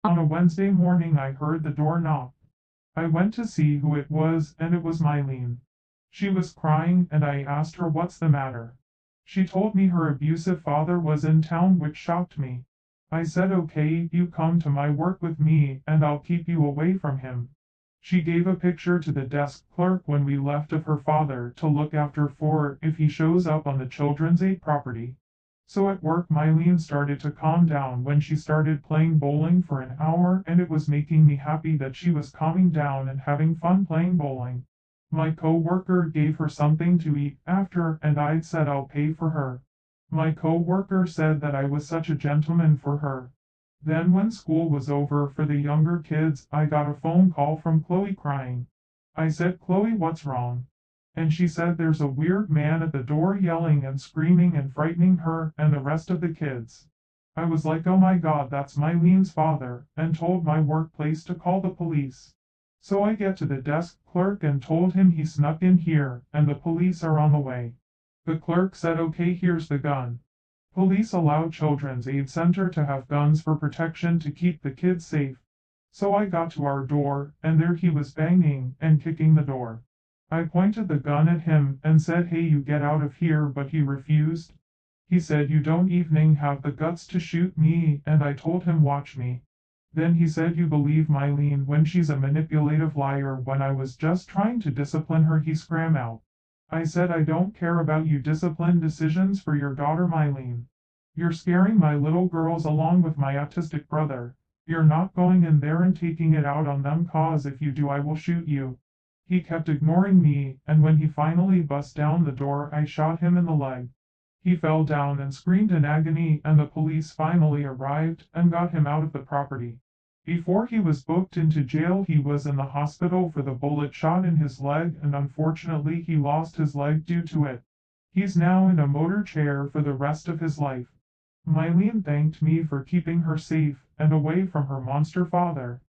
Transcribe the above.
On a Wednesday morning I heard the door knock. I went to see who it was, and it was Mylene. She was crying, and I asked her what's the matter. She told me her abusive father was in town, which shocked me. I said, okay, you come to my work with me, and I'll keep you away from him. She gave a picture to the desk clerk when we left of her father to look after for if he shows up on the Children's Aid property. So at work, Mylene started to calm down when she started playing bowling for an hour, and it was making me happy that she was calming down and having fun playing bowling. My co-worker gave her something to eat after, and I said I'll pay for her. My co-worker said that I was such a gentleman for her. Then when school was over for the younger kids, I got a phone call from Chloe crying. I said, Chloe, what's wrong? And she said there's a weird man at the door yelling and screaming and frightening her and the rest of the kids. I was like, oh my God, that's Mylene's father, and told my workplace to call the police. So I get to the desk clerk and told him he snuck in here, and the police are on the way. The clerk said, okay, here's the gun. Police allow Children's Aid Center to have guns for protection to keep the kids safe. So I got to our door, and there he was banging and kicking the door. I pointed the gun at him and said, hey, you get out of here, but he refused. He said, you don't even have the guts to shoot me, and I told him, watch me. Then he said, you believe Mylene when she's a manipulative liar. When I was just trying to discipline her, he scram out. I said, I don't care about you discipline decisions for your daughter Mylene. You're scaring my little girls along with my autistic brother. You're not going in there and taking it out on them, cause if you do I will shoot you. He kept ignoring me, and when he finally bust down the door, I shot him in the leg. He fell down and screamed in agony, and the police finally arrived and got him out of the property. Before he was booked into jail, he was in the hospital for the bullet shot in his leg, and unfortunately he lost his leg due to it. He's now in a motor chair for the rest of his life. Mylene thanked me for keeping her safe and away from her monster father.